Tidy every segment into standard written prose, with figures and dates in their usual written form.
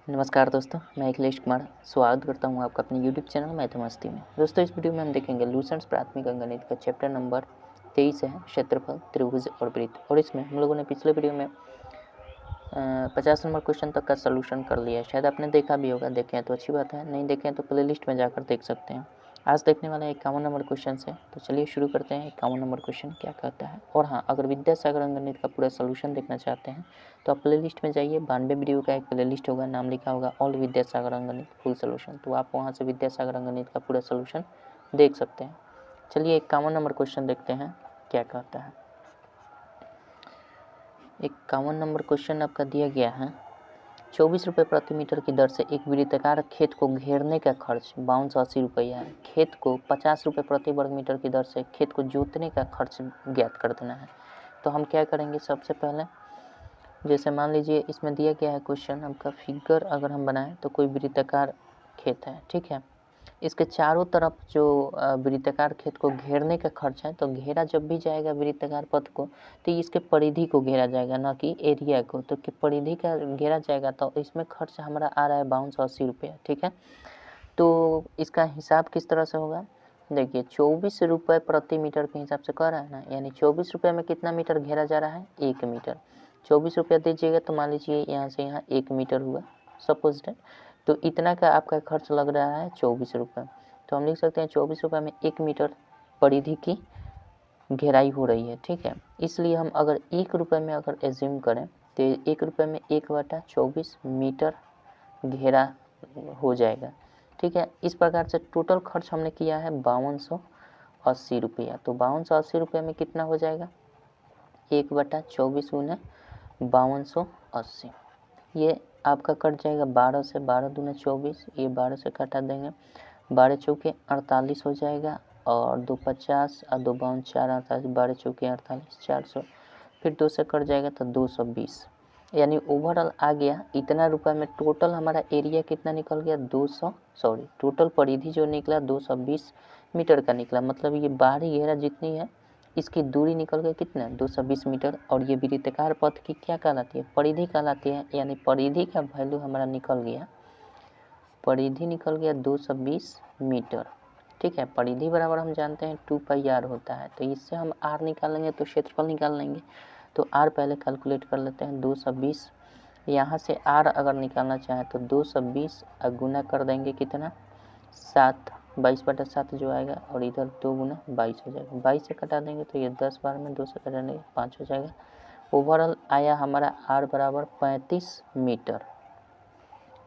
नमस्कार दोस्तों, मैं अखिलेश कुमार स्वागत करता हूं आपका अपने YouTube चैनल मैथमस्ती में। दोस्तों, इस वीडियो में हम देखेंगे लूसेंट्स प्राथमिक अंकगणित का चैप्टर नंबर 23 है क्षेत्रफल, त्रिभुज और वृत्त। और इसमें हम लोगों ने पिछले वीडियो में 50 नंबर क्वेश्चन तक का सलूशन कर लिया है। शायद आपने देखा भी होगा, देखें तो अच्छी बात है, नहीं देखें तो प्ले लिस्ट में जाकर देख सकते हैं। आज देखने वाला 51 नंबर क्वेश्चन से, तो चलिए शुरू करते हैं। 51 नंबर क्वेश्चन क्या कहता है। और हाँ, अगर विद्यासागर अंकगणित का पूरा सोल्यूशन देखना चाहते हैं तो आप प्ले लिस्ट में जाइए। 92 वीडियो का एक प्ले लिस्ट होगा, नाम लिखा होगा ऑल विद्यासागर अंकगणित फुल सोल्यूशन, तो आप वहाँ से विद्यासागर अंकगणित का पूरा सोल्यूशन देख सकते हैं। चलिए 51 नंबर क्वेश्चन देखते हैं क्या कहता है। 51 नंबर क्वेश्चन आपका दिया गया है, 24 रुपये प्रति मीटर की दर से एक वृत्ताकार खेत को घेरने का खर्च 5280 रुपया है। खेत को 50 रुपये प्रति वर्ग मीटर की दर से खेत को जोतने का खर्च ज्ञात कर देना है। तो हम क्या करेंगे, सबसे पहले जैसे मान लीजिए इसमें दिया गया है क्वेश्चन, आपका फिगर अगर हम बनाएं तो कोई वृत्ताकार खेत है, ठीक है। इसके चारों तरफ जो वृत्ताकार खेत को घेरने का खर्च है, तो घेरा जब भी जाएगा वृत्ताकार पथ को, तो इसके परिधि को घेरा जाएगा, ना कि एरिया को। तो परिधि का घेरा जाएगा, तो इसमें खर्च हमारा आ रहा है 5280 रुपया, ठीक है। तो इसका हिसाब किस तरह से होगा, देखिए 24 रुपये प्रति मीटर के हिसाब से कह रहा है ना, यानी 24 रुपये में कितना मीटर घेरा जा रहा है, 1 मीटर। 24 रुपया दीजिएगा तो मान लीजिए यहाँ से यहाँ 1 मीटर हुआ सपोज डेट। तो इतना का आपका खर्च लग रहा है 24 रुपये। तो हम लिख सकते हैं 24 रुपये में 1 मीटर परिधि की घेराई हो रही है, ठीक है। इसलिए हम अगर 1 रुपये में अगर एज्यूम करें तो 1 रुपये में 1/24 मीटर घेरा हो जाएगा, ठीक है। इस प्रकार से टोटल खर्च हमने किया है 5280 रुपया। तो 5280 रुपये में कितना हो जाएगा, 1/24 गुना 5280, ये आपका कट जाएगा 12 से, 12 दूना 24, ये 12 से कटा देंगे, 12 चौके 48 हो जाएगा, और 2 50 और 2 52 4 48, 12 चौके 48, 400, फिर 2 से कट जाएगा तो 220, यानी ओवरऑल आ गया इतना रुपए में। टोटल हमारा एरिया कितना निकल गया, टोटल परिधि जो निकला 220 मीटर का निकला। मतलब ये बाहरी घेरा जितनी है इसकी दूरी निकल गई कितना, 220 मीटर। और ये वृत्ताकार पथ की क्या कहलाती है, परिधि कहलाती है। यानी परिधि का वैल्यू हमारा निकल गया, परिधि निकल गया 220 मीटर, ठीक है। परिधि बराबर हम जानते हैं 2πr होता है, तो इससे हम r निकालेंगे तो क्षेत्रफल निकाल लेंगे। तो r पहले कैलकुलेट कर लेते हैं, 220, यहाँ से r अगर निकालना चाहें तो 220 गुना कर देंगे कितना, 7, 22/7 जो आएगा, और इधर 2 गुना 22 हो जाएगा, 22 से कटा देंगे तो ये 10 बार में 2 से कटा देंगे 5 हो जाएगा। ओवरऑल आया हमारा r बराबर 35 मीटर,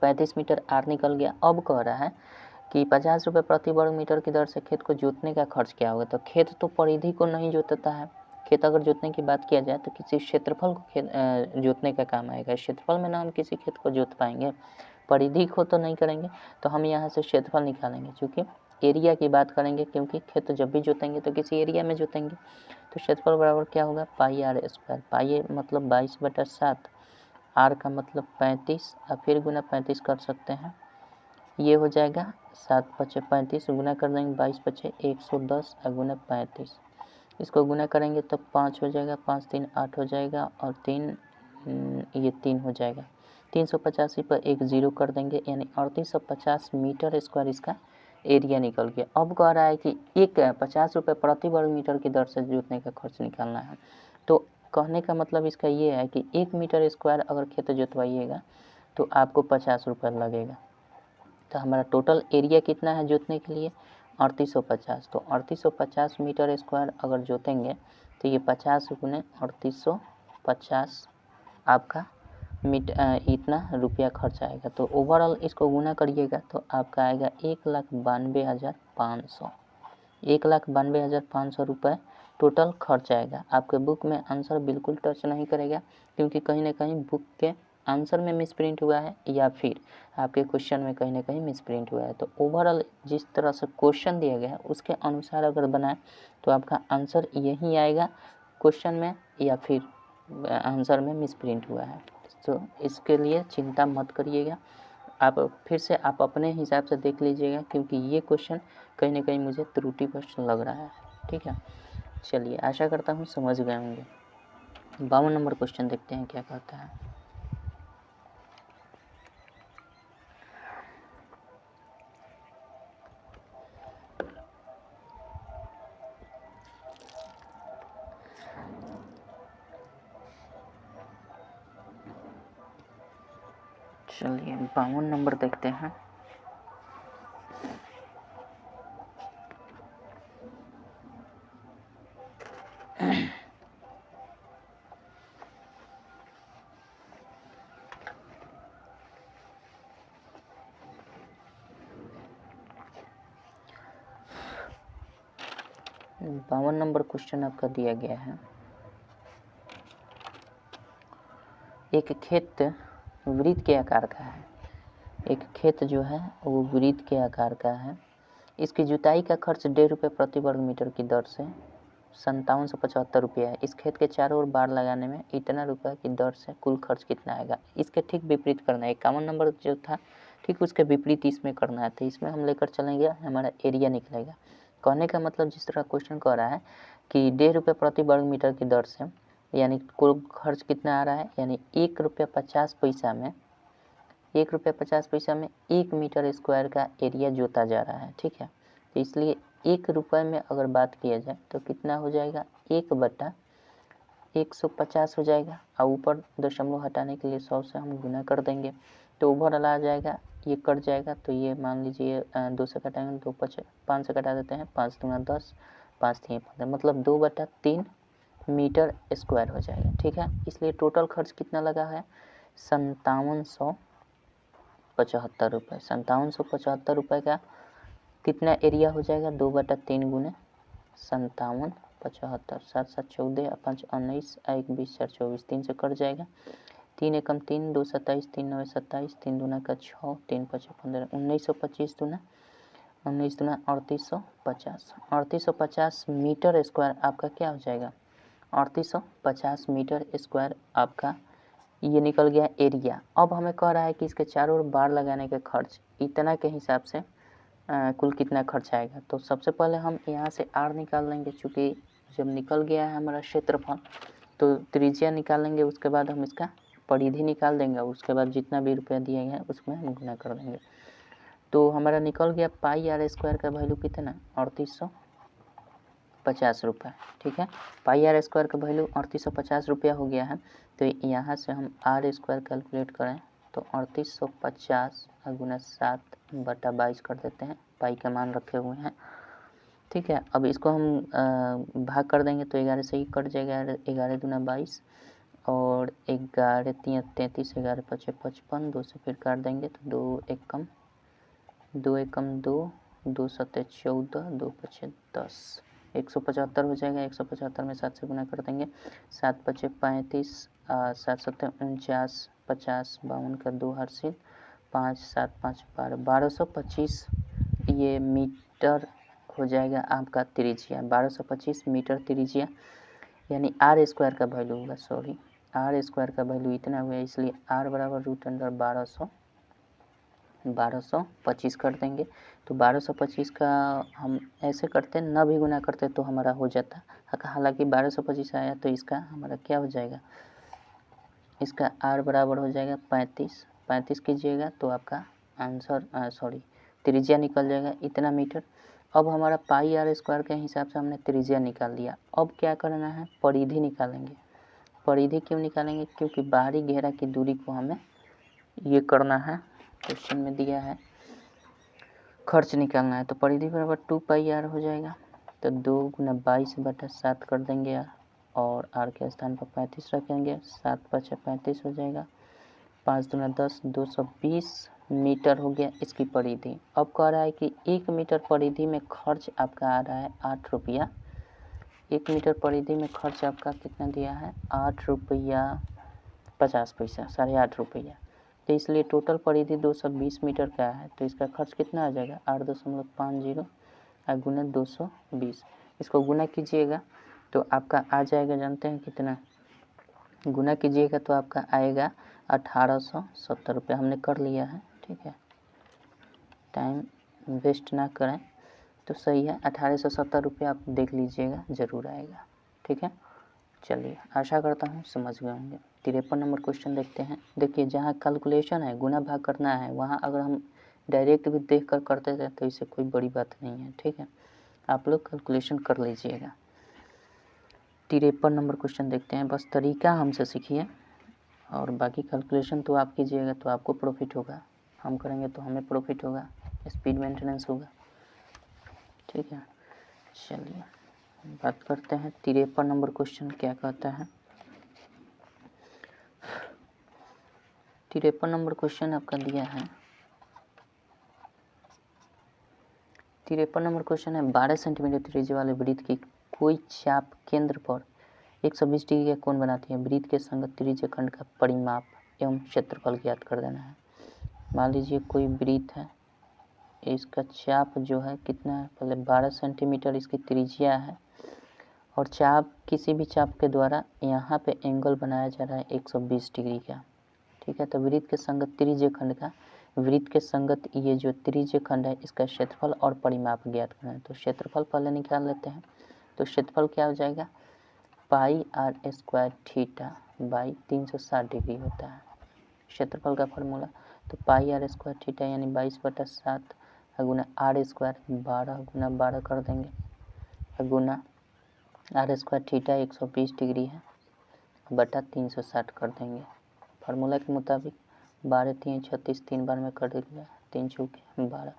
35 मीटर r निकल गया। अब कह रहा है कि 50 रुपये प्रति वर्ग मीटर की दर से खेत को जोतने का खर्च क्या होगा। तो खेत तो परिधि को नहीं जोतता है, खेत अगर जोतने की बात किया जाए तो किसी क्षेत्रफल को जोतने का काम आएगा। क्षेत्रफल में ना हम किसी खेत को जोत पाएंगे, परिधि को तो नहीं करेंगे। तो हम यहाँ से क्षेत्रफल निकालेंगे, क्योंकि एरिया की बात करेंगे, क्योंकि खेत जब भी जोतेंगे तो किसी एरिया में जोतेंगे। तो क्षेत्रफल बराबर क्या होगा, πr², पाई मतलब 22/7, r का मतलब 35, और फिर गुना 35 कर सकते हैं, ये हो जाएगा 7 × 35, गुना कर देंगे 22 × 110 और गुना 35, इसको गुना करेंगे तो 5 हो जाएगा, 5 3 8 हो जाएगा, और 3 ये 3 हो जाएगा। 385 पर एक जीरो कर देंगे, यानी 3850 मीटर स्क्वायर इसका एरिया निकल गया। अब कह रहा है कि 50 रुपये प्रति वर्ग मीटर की दर से जोतने का खर्च निकालना है। तो कहने का मतलब इसका ये है कि 1 मीटर स्क्वायर अगर खेत जोतवाइएगा तो आपको 50 रुपये लगेगा। तो हमारा टोटल एरिया कितना है जोतने के लिए, 3850। तो 3850 मीटर स्क्वायर अगर जोतेंगे तो ये 50 गुने 3850 आपका इतना रुपया खर्च आएगा। तो ओवरऑल इसको गुना करिएगा तो आपका आएगा 1,92,500, 1,92,500 रुपये टोटल खर्च आएगा। आपके बुक में आंसर बिल्कुल टच नहीं करेगा, क्योंकि कहीं ना कहीं बुक के आंसर में मिसप्रिंट हुआ है, या फिर आपके क्वेश्चन में कहीं ना कहीं मिसप्रिंट हुआ है। तो ओवरऑल जिस तरह से क्वेश्चन दिया गया है उसके अनुसार अगर बनाए तो आपका आंसर यही आएगा क्वेश्चन में, या फिर आंसर में मिसप्रिंट हुआ है। तो इसके लिए चिंता मत करिएगा, आप फिर से आप अपने हिसाब से देख लीजिएगा, क्योंकि ये क्वेश्चन कहीं ना कहीं मुझे त्रुटिवश लग रहा है, ठीक है। चलिए, आशा करता हूँ समझ गए होंगे। 52 नंबर क्वेश्चन देखते हैं क्या कहता है। चलिए 52 नंबर देखते हैं। बावन नंबर क्वेश्चन आपका दिया गया है। एक खेत वृत्त के आकार का है। एक खेत जो है वो वृत्त के आकार का है। इसकी जुताई का खर्च 1.5 रुपये प्रति वर्ग मीटर की दर से 5775 रुपया है। इस खेत के चारों ओर बाड़ लगाने में इतना रुपये की दर से कुल खर्च कितना आएगा। इसके ठीक विपरीत करना है। 51 नंबर जो था ठीक उसके विपरीत इसमें करना है। तो इसमें हम लेकर चलेंगे, हमारा एरिया निकलेगा। कहने का मतलब जिस तरह क्वेश्चन कह रहा है कि 1.5 रुपये प्रति वर्ग मीटर की दर से यानी कुल खर्च कितना आ रहा है, यानी 1 रुपया 50 पैसा में 1 रुपया 50 पैसा में 1 मीटर स्क्वायर का एरिया जोता जा रहा है। ठीक है, तो इसलिए 1 रुपये में अगर बात किया जाए तो कितना हो जाएगा, 1/150 हो जाएगा। और ऊपर दशमलव हटाने के लिए 100 से हम गुना कर देंगे तो ओवरऑल आ जाएगा, ये कट जाएगा। तो ये मान लीजिए 2 से कटाएंगे, 2 5 5 से कटा देते हैं, 5 दूना 10, 5 3 15, मतलब 2/3 मीटर स्क्वायर हो जाएगा। ठीक है, इसलिए टोटल खर्च कितना लगा है, 5775 रुपये। 5775 रुपये का कितना एरिया हो जाएगा, 2/3 गुने 5775, 7 7 14, 5 19, 1 20 4 24, 3 से कट जाएगा, 3 एकम 3, 2 27, 3 9 27, 3 दूना का 6, 3 5 15, 1925 दूना 19 दूना 3850, 3850 मीटर स्क्वायर आपका क्या हो जाएगा, 3850 मीटर स्क्वायर आपका ये निकल गया एरिया। अब हमें कह रहा है कि इसके चारों ओर बाड़ लगाने के खर्च इतना के हिसाब से कुल कितना खर्च आएगा। तो सबसे पहले हम यहाँ से आर निकाल लेंगे, चूँकि जब निकल गया है हमारा क्षेत्रफल तो त्रिज्या निकालेंगे, उसके बाद हम इसका परिधि निकाल देंगे, उसके बाद जितना भी रुपया दिया गया है उसमें हम गुना कर देंगे। तो हमारा निकल गया पाई आर स्क्वायर का वैल्यू कितना, 3850 रुपये। ठीक है, पाई आर स्क्वायर का वैल्यू 3850 रुपया हो गया है। तो यहाँ से हम आर स्क्वायर कैलकुलेट करें तो 3850 गुना 7/22 कर देते हैं, पाई का मान रखे हुए हैं। ठीक है, अब इसको हम भाग कर देंगे तो 11 से ही कट जाएगा, 11 दूना 22 और 11 3 33, 11 5 55, 2 से फिर काट देंगे तो 2 एकम 2, 2 7 14, 2 5 10, 175 हो जाएगा। 175 में 7 से गुना कर देंगे, 7 5 35, 7 7 49, 50, 52 का 2 हासिल, 5 7 5 12, 1225 ये मीटर हो जाएगा आपका त्रिज्या, 1225 मीटर त्रिज्या, यानी आर स्क्वायर का वैल्यू होगा, सॉरी आर स्क्वायर का वैल्यू इतना हुआ, इसलिए आर बराबर √1225 कर देंगे। तो 1225 का हम ऐसे करते न भी गुना करते तो हमारा हो जाता, हालांकि 1225 आया तो इसका हमारा क्या हो जाएगा, इसका आर बराबर हो जाएगा 35 कीजिएगा तो आपका आंसर त्रिज्या निकल जाएगा इतना मीटर। अब हमारा पाई आर स्क्वायर के हिसाब से हमने त्रिज्या निकाल लिया। अब क्या करना है, परिधि निकालेंगे। परिधि क्यों निकालेंगे, क्योंकि बाहरी घेरा की दूरी को हमें ये करना है, क्वेश्चन में दिया है खर्च निकालना है। तो परिधि बराबर 2 पाई आर हो जाएगा। तो 2 गुना 22/7 कर देंगे और आर के स्थान पर 35 रखेंगे, 7 5 35 हो जाएगा, 5 दूना 10, 220 मीटर हो गया इसकी परिधि। अब कह रहा है कि 1 मीटर परिधि में खर्च आपका आ रहा है 8 रुपया। 1 मीटर परिधि में खर्च आपका कितना दिया है, 8 रुपया 50 पैसा, 8.5 रुपया। तो इसलिए टोटल परिधि 220 मीटर का है, तो इसका खर्च कितना आ जाएगा, 8.50 गुना 220। इसको गुना कीजिएगा तो आपका आ जाएगा, जानते हैं कितना, गुना कीजिएगा तो आपका आएगा 1870 रुपये। हमने कर लिया है, ठीक है, टाइम वेस्ट ना करें तो सही है। 1870 रुपये आप देख लीजिएगा, ज़रूर आएगा। ठीक है, चलिए आशा करता हूँ समझ गए होंगे। 53 नंबर क्वेश्चन देखते हैं। देखिए, जहाँ कैलकुलेशन है, गुना भाग करना है, वहाँ अगर हम डायरेक्ट भी देख कर करते थे तो इससे कोई बड़ी बात नहीं है। ठीक है, आप लोग कैलकुलेशन कर लीजिएगा। 53 नंबर क्वेश्चन देखते हैं, बस तरीका हमसे सीखिए और बाकी कैलकुलेशन तो आप कीजिएगा तो आपको प्रॉफिट होगा, हम करेंगे तो हमें प्रॉफिट होगा, स्पीड मेंटेनेंस होगा। ठीक है, चलिए बात करते हैं 53 नंबर क्वेश्चन क्या कहता है। 53 नंबर क्वेश्चन आपका दिया है, 53 नंबर क्वेश्चन है 12 सेंटीमीटर त्रिज्या वाले वृत्त की कोई चाप केंद्र पर 120 डिग्री का कोण बनाती है। वृत्त के संगत त्रिज्य खंड का परिमाप एवं क्षेत्रफल ज्ञात कर देना है। मान लीजिए कोई वृत्त है, इसका चाप जो है कितना है, पहले 12 सेंटीमीटर इसकी त्रिज्या है और चाप किसी भी चाप के द्वारा यहाँ पे एंगल बनाया जा रहा है 120 डिग्री का। ठीक है, तो वृत्त के संगत त्रिज्य खंड का, वृत्त के संगत ये जो त्रिज्य खंड है इसका क्षेत्रफल और परिमाप ज्ञात करना है। तो क्षेत्रफल पहले निकाल लेते हैं। तो क्षेत्रफल क्या हो जाएगा, pi r square theta by 360 degree होता है क्षेत्रफल का फॉर्मूला। तो पाई आर स्क्वायर थीटा यानी 22/7 गुना आर स्क्वायर 12 गुना 12 कर देंगे गुना आर स्क्वायर थीटा 120 डिग्री है बटा 360 कर देंगे। फार्मूला के मुताबिक 12 3 36 3 बार में कर देंगे, 3 चौके 12,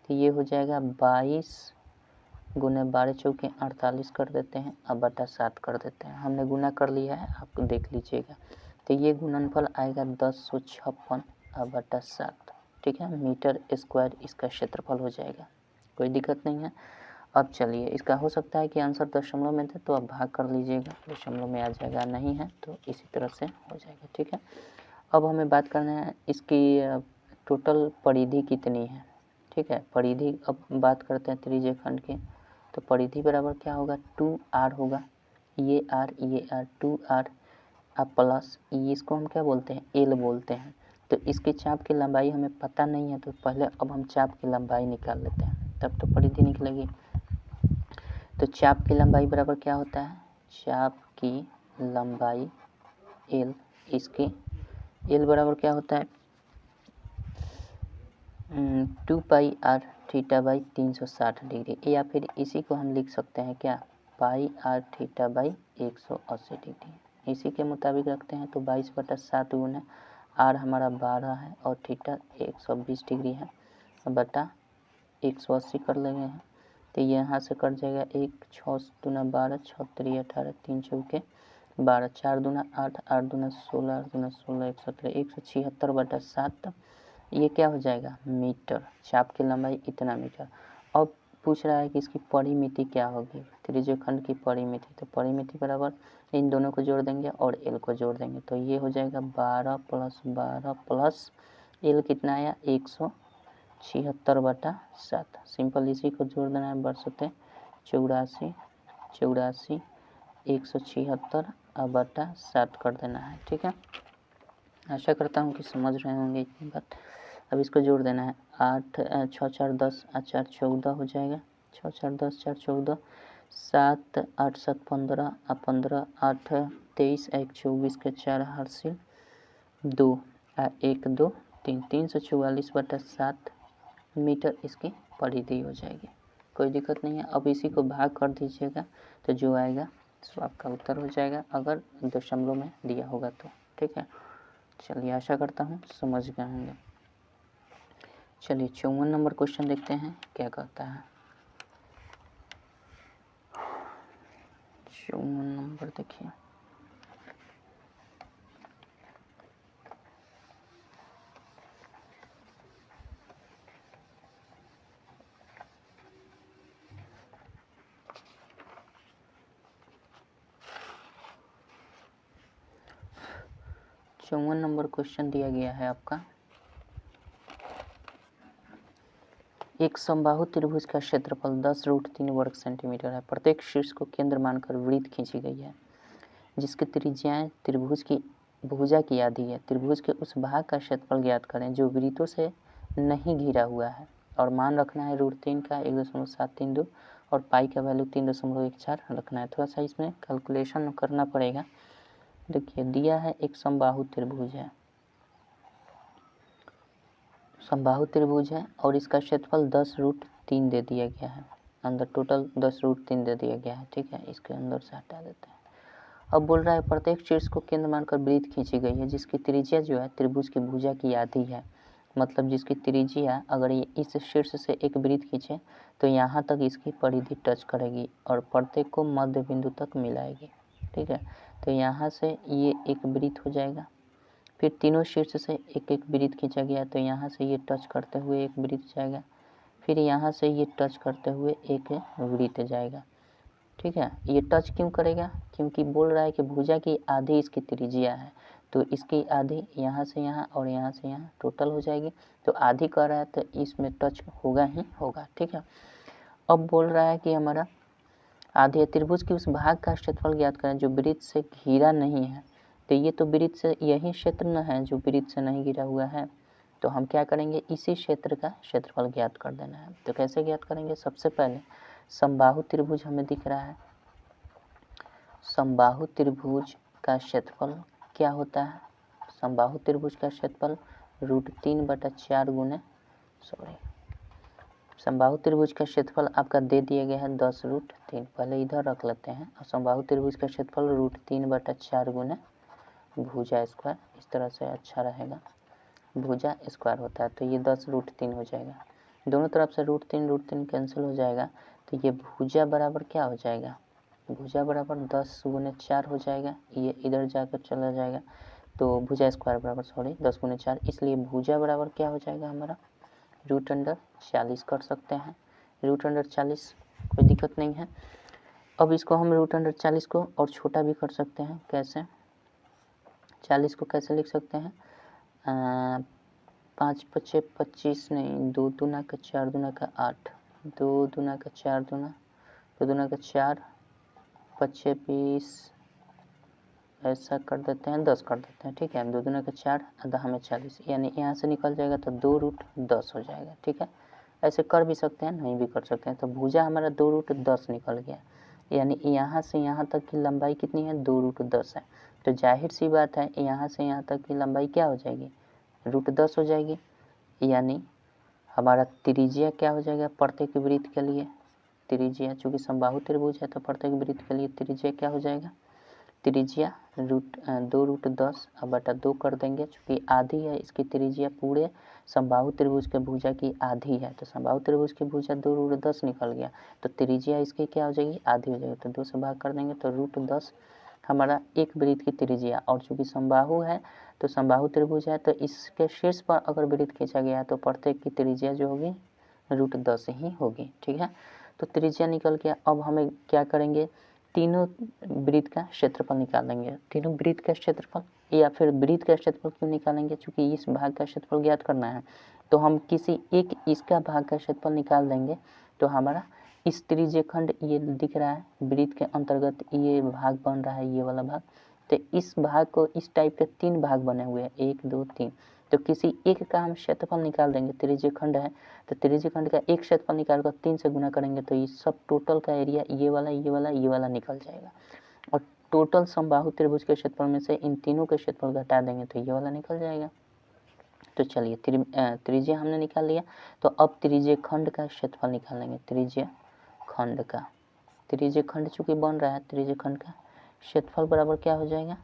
तो ये हो जाएगा 22 गुना 12 चौके 48 कर देते हैं, अब बटा 7 कर देते हैं। हमने गुना कर लिया है, आप देख लीजिएगा। तो ये गुणनफल आएगा 1056 अब बटा 7। ठीक है, मीटर स्क्वायर इसका क्षेत्रफल हो जाएगा, कोई दिक्कत नहीं है। अब चलिए, इसका हो सकता है कि आंसर दशमलव में थे तो आप भाग कर लीजिएगा, दशमलव में आ जाएगा, नहीं है तो इसी तरह से हो जाएगा। ठीक है, अब हमें बात करना है इसकी टोटल परिधि कितनी है। ठीक है, परिधि अब बात करते हैं त्रिज्य खंड की। तो परिधि बराबर क्या होगा, 2r होगा, ये r 2r अब प्लस ये, इसको हम क्या बोलते हैं, एल बोलते हैं। तो इसके चाप की लंबाई हमें पता नहीं है, तो पहले अब हम चाप की लंबाई निकाल लेते हैं, तब तो परिधि निकलेगी। तो चाप की लंबाई बराबर क्या होता है, चाप की लंबाई एल, इसकी एल बराबर क्या होता है 2 पाई आर थीटा बाई 360 डिग्री, या फिर इसी को हम लिख सकते हैं क्या, पाई आर थीटा बाई 180 डिग्री। इसी के मुताबिक रखते हैं तो 22/7 गुना आर हमारा 12 है और थीटा 120 डिग्री है बटा 180 कर लेंगे हैं। तो यहाँ से कट जाएगा 1 6 दूना 12 6 3 18 3 चौके 12 4 दूना 8 8 दूना 16 8 दूना 16 117 176/7। ये क्या हो जाएगा, मीटर। चाप की लंबाई इतना मीटर। अब पूछ रहा है कि इसकी परिमिति क्या होगी, त्रिज्य खंड की परिमिति। तो परिमिति बराबर इन दोनों को जोड़ देंगे और एल को जोड़ देंगे, तो ये हो जाएगा 12 + 12 प्लस एल कितना आया 176/7। सिंपल इसी को जोड़ देना है, बरसते 84 84 176/7 कर देना है। ठीक है, आशा करता हूँ कि समझ रहे होंगे इतनी बात। अब इसको जोड़ देना है, 8 6 4 10 4 14 हो जाएगा, 6 4 10 4 14 7 8 7 15 15 8 23 1 24 के 4 हासिल 2 1 2 3 344/7 मीटर इसकी परिधि हो जाएगी, कोई दिक्कत नहीं है। अब इसी को भाग कर दीजिएगा तो जो आएगा सो आपका उत्तर हो जाएगा, अगर दशमलव में दिया होगा तो। ठीक है, चलिए आशा करता हूँ समझ गए होंगे। चलिए 54 नंबर क्वेश्चन देखते हैं क्या कहता है। 54 नंबर देखिए, चौवन नंबर क्वेश्चन दिया गया है आपका, एक समबाहु त्रिभुज का क्षेत्रफल 10√3 वर्ग सेंटीमीटर है। प्रत्येक शीर्ष को केंद्र मानकर वृत्त खींची गई है जिसकी त्रिज्याएं त्रिभुज की भुजा की आधी है। त्रिभुज के उस भाग का क्षेत्रफल ज्ञात करें जो वृत्तों से नहीं घिरा हुआ है, और मान रखना है √3 का 1.732 और पाई का वैल्यू 3.14 रखना है। थोड़ा सा इसमें कैलकुलेशन करना पड़ेगा। देखिए दिया है एक समबाहु त्रिभुज है, समबाहु त्रिभुज है और इसका क्षेत्रफल 10√3 दे दिया गया है, अंदर टोटल 10√3 दे दिया गया है। ठीक है, इसके अंदर से हटा देते हैं। अब बोल रहा है प्रत्येक शीर्ष को केंद्र मानकर वृत्त खींची गई है जिसकी त्रिज्या जो है त्रिभुज की भुजा की आधी है। मतलब जिसकी त्रिज्या अगर ये इस शीर्ष से एक वृत्त खींचे तो यहाँ तक इसकी परिधि टच करेगी और प्रत्येक को मध्य बिंदु तक मिलाएगी। ठीक है, तो यहाँ से ये एक वृत्त हो जाएगा। फिर तीनों शीर्ष से एक एक वृत्त खींचा गया तो यहाँ से ये टच करते हुए एक वृत्त जाएगा। फिर यहाँ से ये टच करते हुए एक वृत्त जाएगा। ठीक है, ये टच क्यों करेगा? क्योंकि बोल रहा है कि भुजा की आधी इसकी त्रिज्या है, तो इसकी आधी यहाँ से यहाँ और यहाँ से यहाँ टोटल हो जाएगी। तो आधी कर रहा है तो इसमें टच होगा ही होगा। ठीक है, अब बोल रहा है कि हमारा आधी त्रिभुज की उस भाग का क्षेत्रफल ज्ञात करें जो वृत्त से घिरा नहीं है। तो ये तो वृत्त से यही क्षेत्र न है जो वृत्त से नहीं घिरा हुआ है, तो हम क्या करेंगे, इसी क्षेत्र का क्षेत्रफल ज्ञात कर देना है। तो कैसे ज्ञात करेंगे? सबसे पहले समबाहु त्रिभुज हमें दिख रहा है, समबाहु त्रिभुज का क्षेत्रफल क्या होता है? समबाहु त्रिभुज का क्षेत्रफल √3/4 गुने समबाहु त्रिभुज का क्षेत्रफल आपका दे दिया गया है 10√3। पहले इधर रख लेते हैं और समबाहु त्रिभुज का क्षेत्रफल √3/4 गुने भुजा स्क्वायर, इस तरह से अच्छा रहेगा, भुजा स्क्वायर होता है तो ये 10√3 हो जाएगा। दोनों तरफ से √3 कैंसिल हो जाएगा तो ये भुजा बराबर क्या हो जाएगा? भुजा बराबर 10 गुने 4 हो जाएगा, ये इधर जाकर चला जाएगा तो भुजा स्क्वायर बराबर 10 गुने 4, इसलिए भुजा बराबर क्या हो जाएगा हमारा? √40 कर सकते हैं। √40 कोई दिक्कत नहीं है। अब इसको हम √40 को और छोटा भी कर सकते हैं। कैसे? 40 को कैसे लिख सकते हैं? 5 × 5 = 25 नहीं, 2 दूना का 4 दूना का 8, 2 दूना का 4 दूना, 2 दूना का 4, 5 × 20 ऐसा कर देते हैं, 10 कर देते हैं। ठीक है, 2 दूना का 4 आधा में 40, यानी यहाँ से निकल जाएगा तो 2√10 हो जाएगा। ठीक है, ऐसे कर भी सकते हैं, नहीं भी कर सकते हैं। तो भुजा हमारा 2√10 निकल गया, यानी यहाँ से यहाँ तक की लंबाई कितनी है? 2√10 है। तो जाहिर सी बात है यहाँ से यहाँ तक की लंबाई क्या हो जाएगी? √10 हो जाएगी। यानी हमारा त्रिज्या क्या हो जाएगा? प्रत्येक वृत्त के लिए त्रिज्या, चूँकि समबाहु त्रिभुज है तो प्रत्येक वृत्त के लिए त्रिज्या क्या हो जाएगा? त्रिज्या 2√10 बटा 2 कर देंगे, चूँकि आधी है इसकी त्रिज्या, पूरे समबाहु त्रिभुज के भुजा की आधी है, तो समबाहु त्रिभुज की भुजा 2√10 निकल गया, तो त्रिज्या इसकी क्या हो जाएगी? आधी हो जाएगी। तो 2 से भाग कर देंगे तो √10 हमारा एक वृत्त की त्रिज्या, और चूँकि समबाहु है तो समबाहु त्रिभुज है तो इसके शीर्ष पर अगर वृत्त खींचा गया तो प्रत्येक की त्रिज्या जो होगी √10 ही होगी। ठीक है, तो त्रिज्या निकल गया। अब हमें क्या करेंगे? तीनों वृत्त का क्षेत्रफल निकालेंगे। तीनों वृत्त का क्षेत्रफल, या फिर वृत्त का क्षेत्रफल क्यों निकालेंगे? चूँकि इस भाग का क्षेत्रफल ज्ञात करना है तो हम किसी एक इसका भाग का क्षेत्रफल निकाल देंगे तो हमारा इस त्रिज्य खंड ये दिख रहा है वृत्त के अंतर्गत ये भाग बन रहा है, ये वाला भाग, तो इस भाग को इस टाइप के 3 भाग बने हुए हैं, 1 2 3, तो किसी एक का हम क्षेत्रफल निकाल देंगे। त्रिज्य खंड है तो त्रिज्य खंड का एक क्षेत्रफल निकाल कर 3 से गुना करेंगे तो ये सब टोटल का एरिया ये वाला ये वाला ये वाला निकल जाएगा, और टोटल समबाहु त्रिभुज के क्षेत्रफल में से इन तीनों के क्षेत्रफल घटा देंगे तो ये वाला निकल जाएगा। तो चलिए त्रिज्या हमने निकाल लिया, तो अब त्रिज्य खंड का क्षेत्रफल निकालेंगे। त्रिज्य खंड का, त्रिज्य खंड चूँकि बन रहा है, त्रिज्य खंड का क्षेत्रफल बराबर क्या हो जाएगा?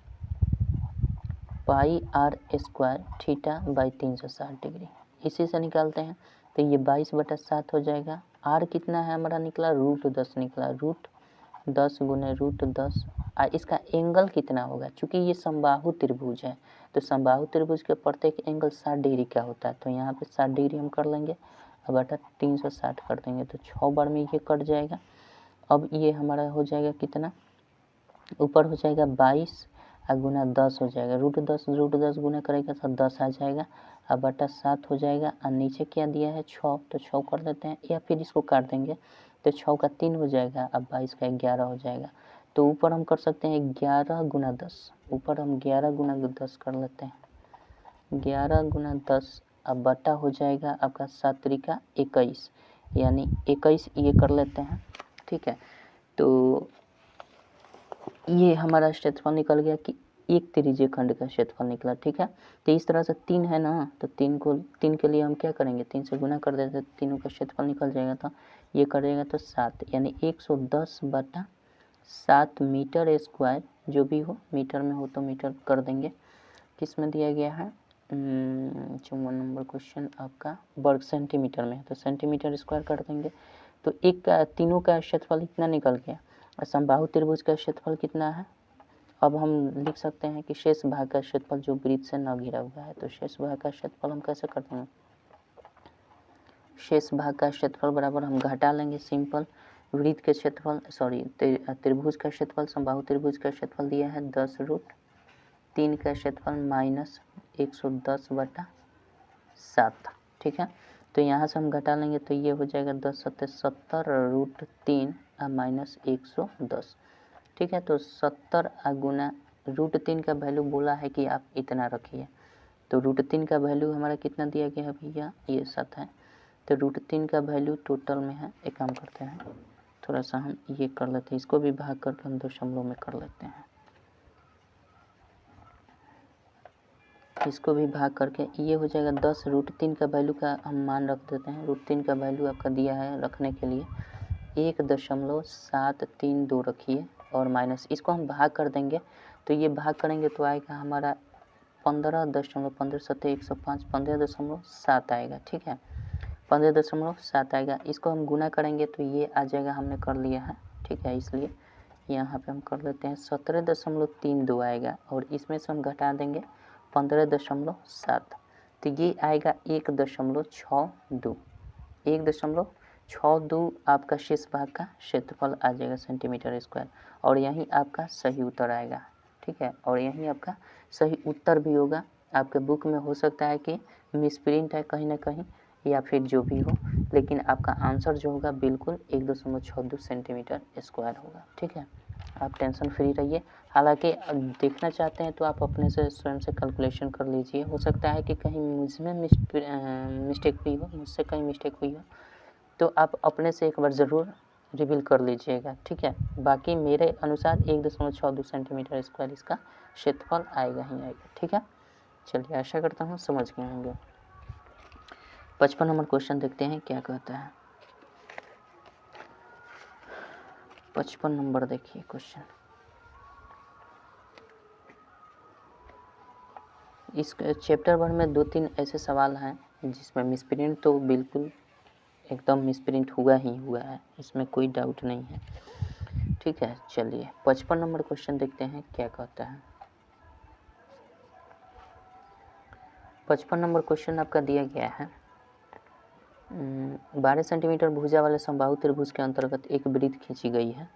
πr² θ/360 डिग्री, इसी से निकालते हैं तो ये 22/7 हो जाएगा। r कितना है हमारा निकला? √10 निकला, √10 गुने √10। इसका एंगल कितना होगा? चूँकि ये समबाहु त्रिभुज है तो समबाहु त्रिभुज के प्रत्येक एंगल 60 डिग्री का होता है, तो यहाँ पे 60 डिग्री हम कर लेंगे और बटा 360 कर देंगे तो 6 बार में ये कट जाएगा। अब ये हमारा हो जाएगा कितना? ऊपर हो जाएगा 22 गुना 10 हो जाएगा, √10 गुना करेगा तो 10 आ जाएगा और बटा 7 हो जाएगा, और नीचे क्या दिया है? 6, तो 6 कर देते हैं या फिर इसको काट देंगे तो 6 का 3 हो जाएगा, अब 22 का 11 हो जाएगा। तो ऊपर हम कर सकते हैं 11 गुना 10, ऊपर हम 11 गुना 10 कर लेते हैं, 11 गुना 10 अब बटा हो जाएगा आपका 7 त्रिका 21, यानी 21 ये कर लेते हैं। ठीक है, तो ये हमारा क्षेत्रफल निकल गया कि एक त्रिज्य खंड का क्षेत्रफल निकला। ठीक है, तो इस तरह से 3 है ना, तो 3 के लिए हम क्या करेंगे? 3 से गुना कर देते हैं, तीनों का क्षेत्रफल निकल जाएगा, तो ये करेगा तो 7, यानी 110/7 मीटर स्क्वायर जो भी हो, मीटर में हो तो मीटर कर देंगे। किस में दिया गया है, 54 नंबर क्वेश्चन आपका वर्ग सेंटीमीटर में है, तो सेंटीमीटर स्क्वायर कर देंगे। तो एक का तीनों का क्षेत्रफल इतना निकल गया, और समबाहु त्रिभुज का क्षेत्रफल कितना है। अब हम लिख सकते हैं कि शेष भाग का क्षेत्रफल जो वृत्त से न घिरा हुआ है, तो शेष भाग का क्षेत्रफल हम कैसे कर देंगे, शेष भाग का क्षेत्रफल बराबर हम घटा लेंगे सिंपल, वृत्त के क्षेत्रफल त्रिभुज का क्षेत्रफल, समबाहु त्रिभुज का क्षेत्रफल दिया है 10√3 का क्षेत्रफल माइनस 110/7, ठीक है। तो यहाँ से हम घटा लेंगे तो ये हो जाएगा 10×70 माइनस 110, ठीक है। तो 70 गुना √3 का वैल्यू बोला है कि आप इतना रखिए, तो √3 का वैल्यू हमारा कितना दिया गया है भैया, ये 7 है। तो √3 का वैल्यू टोटल में है, एक काम करते हैं थोड़ा सा हम ये कर लेते हैं, इसको भी भाग करके हम दशमलव में कर लेते हैं, इसको भी भाग करके ये हो जाएगा 10 √3 का वैल्यू का हम मान रख देते हैं। √3 का वैल्यू आपका दिया है रखने के लिए 1.732 रखिए, और माइनस इसको हम भाग कर देंगे, तो ये भाग करेंगे तो आएगा हमारा 15.15 15.7 आएगा, ठीक है, 15.7 आएगा। इसको हम गुना करेंगे तो ये आ जाएगा, हमने कर लिया है, ठीक है, इसलिए यहाँ पे हम कर लेते हैं 17.32 आएगा, और इसमें से हम घटा देंगे 15.7, तो ये आएगा 1.62, 1.62 आपका शेष भाग का क्षेत्रफल आ जाएगा सेंटीमीटर स्क्वायर, और यही आपका सही उत्तर आएगा, ठीक है। और यही आपका सही उत्तर भी होगा। आपके बुक में हो सकता है कि मिसप्रिंट है कहीं ना कहीं, या फिर जो भी हो, लेकिन आपका आंसर जो होगा बिल्कुल 1.62 सेंटीमीटर स्क्वायर होगा, ठीक है। आप टेंशन फ्री रहिए। हालांकि देखना चाहते हैं तो आप अपने से स्वयं से कैलकुलेशन कर लीजिए, हो सकता है कि कहीं मुझमें मिस्टेक हुई हो, मुझसे कहीं मिस्टेक हुई हो, तो आप अपने से एक बार ज़रूर रिवील कर लीजिएगा, ठीक है। बाकी मेरे अनुसार 1.62 सेंटीमीटर स्क्वायर इसका क्षेत्रफल आएगा ही आएगा, ठीक है। चलिए, आशा करता हूँ समझ गए होंगे। 55 नंबर क्वेश्चन देखते हैं क्या कहता है। 55 नंबर देखिए क्वेश्चन, इस चैप्टर भर में 2-3 ऐसे सवाल हैं जिसमें मिसप्रिंट तो बिल्कुल एकदम मिसप्रिंट हुआ ही हुआ है, इसमें कोई डाउट नहीं है, ठीक है। चलिए 55 नंबर क्वेश्चन देखते हैं क्या कहता है। 55 नंबर क्वेश्चन आपका दिया गया है 12 सेंटीमीटर भुजा वाले समबाहु त्रिभुज के अंतर्गत एक वृत्त खींची गई है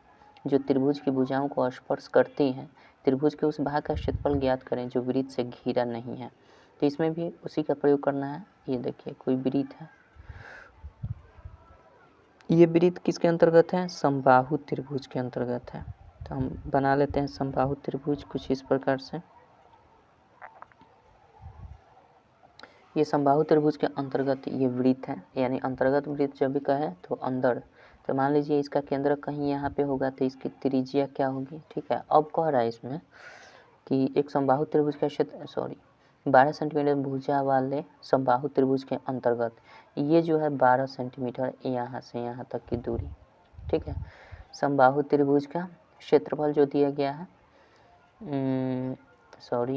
जो त्रिभुज की भुजाओं को स्पर्श करती है। त्रिभुज के उस भाग का क्षेत्रफल ज्ञात करें जो वृत्त से घिरा नहीं है। तो इसमें भी उसी का प्रयोग करना है। ये देखिए कोई वृत्त है, ये वृत्त किसके अंतर्गत है, समबाहु त्रिभुज के अंतर्गत है। तो हम बना लेते हैं समबाहु त्रिभुज कुछ इस प्रकार से। ये समबाहु त्रिभुज के अंतर्गत ये वृत्त है, यानी अंतर्गत वृत्त जब भी कहे तो अंदर, तो मान लीजिए इसका केंद्र कहीं यहाँ पे होगा तो इसकी त्रिज्या क्या होगी, ठीक है। अब कह रहा है इसमें कि एक समबाहु त्रिभुज का क्षेत्र 12 सेंटीमीटर भुजा वाले समबाहु त्रिभुज के अंतर्गत ये जो है 12 सेंटीमीटर यहाँ से यहाँ तक की दूरी, ठीक है। समबाहु त्रिभुज का क्षेत्रफल जो दिया गया है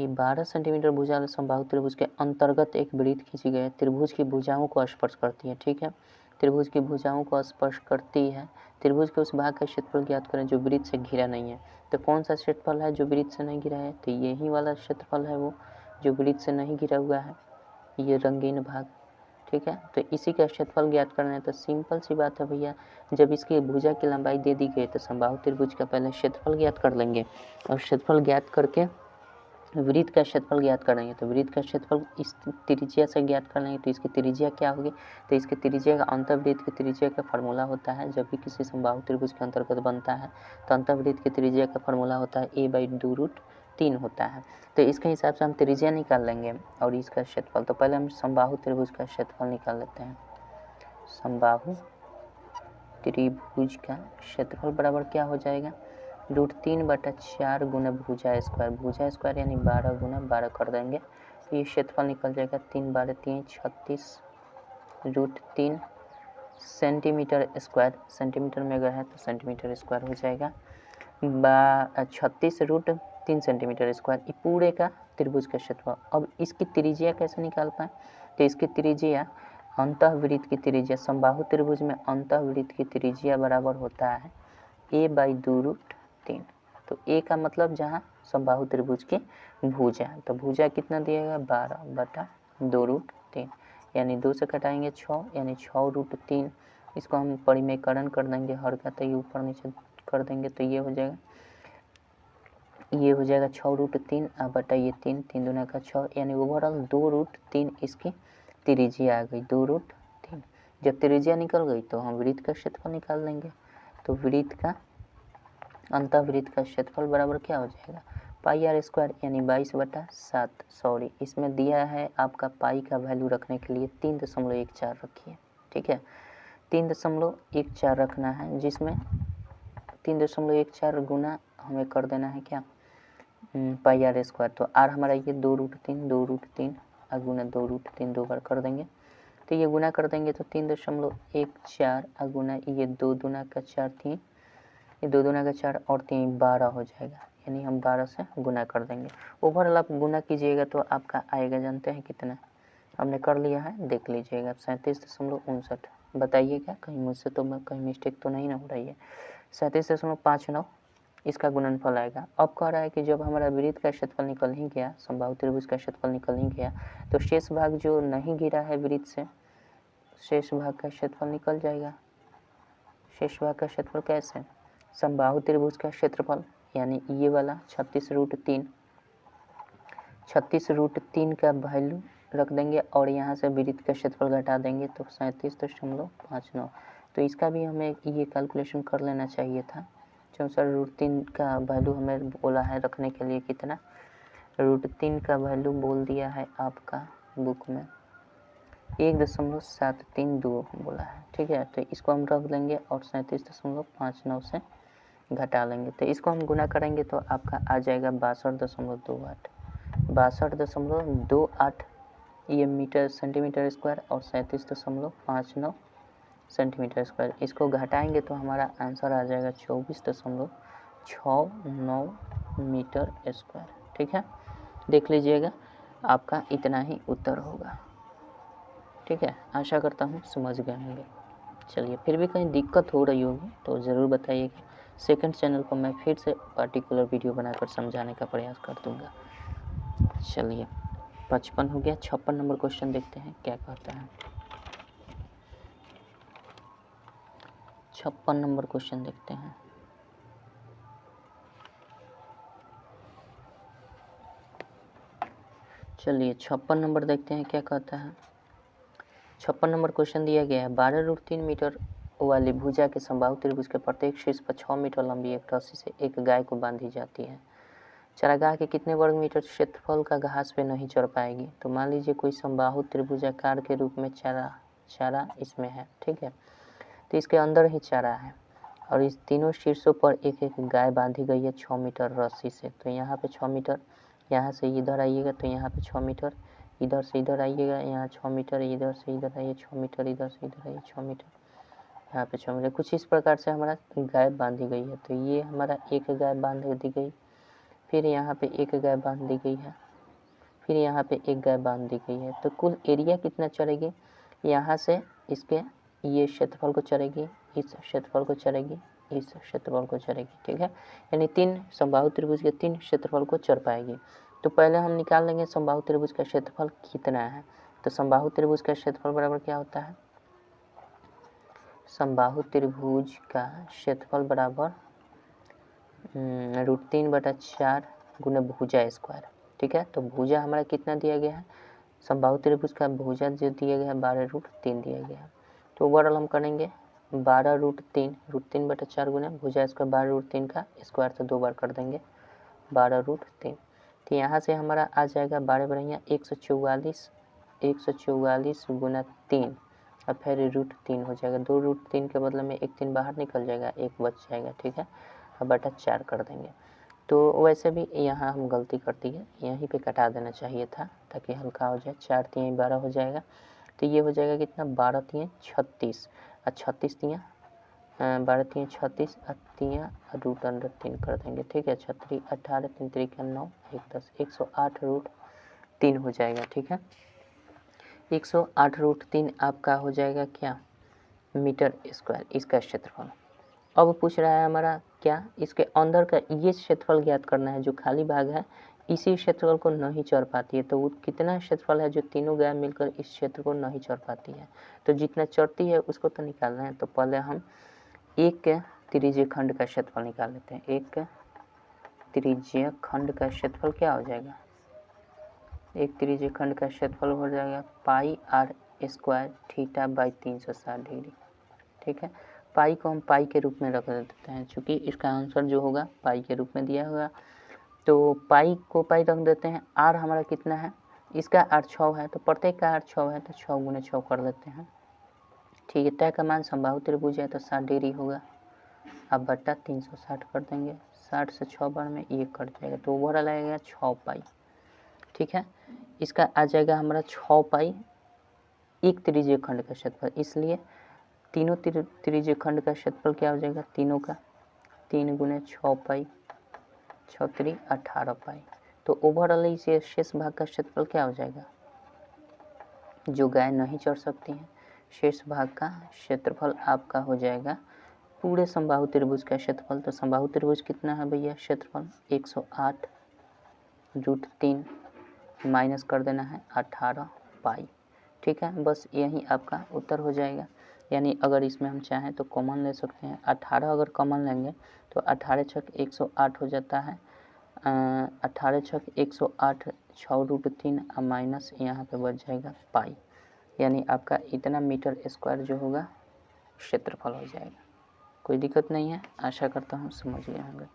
12 सेंटीमीटर भुजा वाले समबाहु त्रिभुज के अंतर्गत एक वृत्त खींची गई है, त्रिभुज की भुजाओं को स्पर्श करती है, ठीक है। त्रिभुज की भुजाओं को स्पर्श करती है, त्रिभुज के उस भाग का क्षेत्रफल ज्ञात करें जो वृत्त से घिरा नहीं है। तो कौन सा क्षेत्रफल है जो वृत्त से नहीं घिरा है, तो यही वाला क्षेत्रफल है वो जो वृत्त से नहीं घिरा हुआ है, ये रंगीन भाग, ठीक है। तो इसी का क्षेत्रफल ज्ञात करना है। तो सिंपल सी बात है भैया, जब इसकी भुजा की लंबाई दे दी गई तो समबाहु त्रिभुज का पहले क्षेत्रफल ज्ञात कर लेंगे, और क्षेत्रफल ज्ञात करके वृत्त का क्षेत्रफल ज्ञात करेंगे। तो वृत्त का क्षेत्रफल इस त्रिज्या से ज्ञात कर लेंगे, तो इसकी त्रिज्या क्या होगी, तो इसकी त्रिज्या का अंतःवृत्त की त्रिज्या का फार्मूला होता है जब भी किसी समबाहु त्रिभुज के अंतर्गत बनता है, तो अंतःवृत्त की त्रिज्या का फार्मूला होता है a/2√3 होता है। तो इसके हिसाब से हम त्रिज्या निकाल लेंगे और इसका क्षेत्रफल। तो पहले हम समबाहु त्रिभुज का क्षेत्रफल निकाल लेते हैं। समबाहु त्रिभुज का क्षेत्रफल बराबर क्या हो जाएगा, √3/4 गुना भुजा स्क्वायर, भुजा स्क्वायर यानी 12 गुना 12 कर देंगे, तो ये क्षेत्रफल निकल जाएगा 3×3 36 √3 सेंटीमीटर स्क्वायर। सेंटीमीटर में अगर है तो सेंटीमीटर स्क्वायर हो जाएगा। 36√3 सेंटीमीटर स्क्वायर, ये पूरे का त्रिभुज का क्षेत्रफल। अब इसकी त्रिज्या कैसे निकाल पाए, तो इसकी त्रिज्या अंतःवृत्त की त्रिज्या, समबाहु त्रिभुज में अंतःवृत्त की त्रिज्या बराबर होता है a/2√3। तो a का मतलब जहाँ समबाहु त्रिभुज की भुजा है, तो भुजा कितना दिएगा 12/2√3, यानी 2 से घटाएंगे 6, यानी 6√3। इसको हम परिमेयकरण कर देंगे, हर का तो ये ऊपर नीचे कर देंगे, तो ये हो जाएगा 6√3 बटा ये 3, 3 दूना का 6, यानी ओवरऑल 2√3 इसकी त्रिज्या आ गई, 2√3। जब त्रिज्या निकल गई तो हम वृत्त का क्षेत्रफल निकाल लेंगे। तो वृत्त का अंतःवृत्त का क्षेत्रफल बराबर क्या हो जाएगा πr², यानी 22/7। सॉरी, इसमें दिया है आपका पाई का वैल्यू रखने के लिए 3.14 रखिए, ठीक है, 3.14 रखना है, जिसमें 3.14 गुना हमें कर देना है क्या πr²। तो r हमारा ये 2√3 गुना 2√3 2 बार कर देंगे, तो ये गुना कर देंगे तो 3.14 गुना ये 2 दूना का 4 3, ये 2 दूना का 4 और 3 12 हो जाएगा, यानी हम 12 से गुना कर देंगे। ओवरऑल आप गुना कीजिएगा तो आपका आएगा, जानते हैं कितना, हमने कर लिया है, देख लीजिएगा 37.59। बताइएगा कहीं मुझसे तो कहीं मिस्टेक तो नहीं ना हो रही है। 37.59 इसका गुणनफल आएगा। अब कह रहा है कि जब हमारा वृत्त का क्षेत्रफल निकल ही गया, समबाहु त्रिभुज का क्षेत्रफल निकल ही गया, तो शेष भाग जो नहीं गिरा है वृत्त से, शेष भाग का क्षेत्रफल निकल जाएगा। शेष भाग का क्षेत्रफल कैसे, समबाहु त्रिभुज का क्षेत्रफल यानी ये वाला 36√3 का वैल्यू रख देंगे और यहाँ से वृत्त का क्षेत्रफल घटा देंगे तो 37.59। तो इसका भी हमें ये कैलकुलेशन कर लेना चाहिए था। 64√3 का वैल्यू हमें बोला है रखने के लिए, कितना √3 का वैल्यू बोल दिया है आपका बुक में 1.732 बोला है, ठीक है। तो इसको हम रख देंगे और 37.59 से घटा लेंगे, तो इसको हम गुना करेंगे तो आपका आ जाएगा 62.28, 62.28 ये मीटर सेंटीमीटर स्क्वायर और 37.59 सेंटीमीटर स्क्वायर। इसको घटाएंगे तो हमारा आंसर आ जाएगा 24.69 मीटर स्क्वायर, ठीक है। देख लीजिएगा आपका इतना ही उत्तर होगा, ठीक है। आशा करता हूँ समझ गए होंगे। चलिए, फिर भी कहीं दिक्कत हो रही होगी तो ज़रूर बताइएगा। सेकंड चैनल पर मैं फिर से पार्टिकुलर वीडियो बनाकर समझाने का प्रयास कर दूंगा। चलिए, 55 हो गया। 56 नंबर क्वेश्चन देखते हैं क्या कहता है। 56 नंबर क्वेश्चन देखते हैं। चलिए 56 नंबर देखते हैं क्या कहता है। 56 नंबर क्वेश्चन दिया गया है 12√3 मीटर वाली भुजा के समबाहु त्रिभुज के प्रत्येक शीर्ष पर 6 मीटर लंबी एक रस्सी से एक गाय को बांधी जाती है। चारागाह के कितने वर्ग मीटर क्षेत्रफल का घास पे नहीं चढ़ पाएगी। तो मान लीजिए कोई समबाहु त्रिभुजाकार के रूप में चारा इसमें है, ठीक है। तो इसके अंदर ही चारा है और इस तीनों शीर्षों पर एक एक गाय बांधी गई है 6 मीटर रस्सी से। तो यहाँ पे 6 मीटर, यहाँ से इधर आइएगा तो यहाँ पे 6 मीटर, इधर से इधर आइएगा यहाँ 6 मीटर, इधर से इधर आइए 6 मीटर, इधर से इधर आइए 6 मीटर, यहाँ पे 6 मीटर। कुछ इस प्रकार से हमारा गाय बांधी गई है। तो ये हमारा एक गाय बांध दी गई, फिर यहाँ पे एक गाय बांध दी गई है, फिर यहाँ पे एक गाय बांध दी गई है। तो कुल एरिया कितना चढ़ेगी, यहाँ से इसके ये क्षेत्रफल को चढ़ेगी, इस क्षेत्रफल को चढ़ेगी, इस क्षेत्रफल को चढ़ेगी, ठीक है। यानी 3 समबाहु त्रिभुज के 3 क्षेत्रफल को चढ़ पाएगी। तो पहले हम निकाल लेंगे समबाहु त्रिभुज का क्षेत्रफल कितना है। तो समबाहु त्रिभुज का क्षेत्रफल बराबर क्या होता है, समबाहु त्रिभुज का क्षेत्रफल बराबर √3/4 गुना भुजा स्क्वायर, ठीक है। तो भुजा हमारा कितना दिया गया है, समबाहु त्रिभुज का भुजा जो दिया गया है 12√3 दिया गया है। तो ओवरऑल हम करेंगे 12√3 गुना भुजा स्क्वायर 12√3 का स्क्वायर तो 2 बार कर देंगे 12√3। तो यहाँ से हमारा आ जाएगा 12 बढ़िया 144 गुना 3 और फिर √3 हो जाएगा। 2√3 के बदले में 1 3 बाहर निकल जाएगा, 1 बच जाएगा, ठीक है, और बटा 4 कर देंगे। तो वैसे भी यहाँ हम गलती कर दी है, यहीं पे कटा देना चाहिए था ताकि हल्का हो जाए। 4 3 12 हो जाएगा, तो ये हो जाएगा कितना 12 3 36 और 36 3 12 3 36 3 रूट अंडर 3 कर देंगे, ठीक है। 36 18 3 3 9 1 10 108 रूट 3 हो जाएगा, ठीक है। 108 रूट 3 आपका हो जाएगा क्या, मीटर स्क्वायर, इसका क्षेत्रफल। अब पूछ रहा है हमारा क्या, इसके अंदर का ये क्षेत्रफल ज्ञात करना है, जो खाली भाग है इसी क्षेत्रफल को नहीं चढ़ पाती है। तो वो कितना क्षेत्रफल है जो तीनों गाय मिलकर इस क्षेत्र को नहीं चढ़ पाती है, तो जितना चढ़ती है उसको तो निकालना है। तो पहले हम एक त्रिज्यीय खंड का क्षेत्रफल निकाल लेते हैं। एक त्रिज्यीय खंड का क्षेत्रफल क्या हो जाएगा, एक त्रिज्यीय खंड का क्षेत्रफल हो जाएगा pi r square theta by 360 degree, ठीक है। पाई को हम पाई के रूप में रख देते हैं, चूँकि इसका आंसर जो होगा पाई के रूप में दिया होगा, तो पाई को पाई रख देते हैं। आर हमारा कितना है, इसका आर 6 है, तो प्रत्येक का आर 6 है, तो 6 गुने 6 कर देते हैं, ठीक है। तय का मान समबाहु त्रिभुज है तो 60 डिग्री होगा। अब बट्टा 360 कर देंगे, 60 से 6 बार में ये कट जाएगा, तो ओवरऑल आएगा 6 पाई, ठीक है। इसका आ जाएगा हमारा 6 पाई एक त्रिज्यीय खंड का क्षेत्रफल, इसलिए तीनों त्रिज्यीय खंड का क्षेत्रफल क्या हो जाएगा, तीनों का 3 गुने 6 पाई 6 3 18 पाई। तो ओवरऑल इसे शेष भाग का क्षेत्रफल क्या हो जाएगा, जो गाय नहीं चढ़ सकती हैं, शेष भाग का क्षेत्रफल आपका हो जाएगा पूरे समबाहु त्रिभुज का क्षेत्रफल। तो समबाहु त्रिभुज कितना है भैया, क्षेत्रफल 108 रूट 3 माइनस कर देना है 18 पाई, ठीक है। बस यही आपका उत्तर हो जाएगा। यानी अगर इसमें हम चाहें तो कॉमन ले सकते हैं, 18 अगर कॉमन लेंगे तो 18 छक 108 हो जाता है, 18 छक 108 6 रूट 3 माइनस यहाँ पे बच जाएगा पाई, यानी आपका इतना मीटर स्क्वायर जो होगा क्षेत्रफल हो जाएगा। कोई दिक्कत नहीं है, आशा करता हूँ समझ गए होंगे।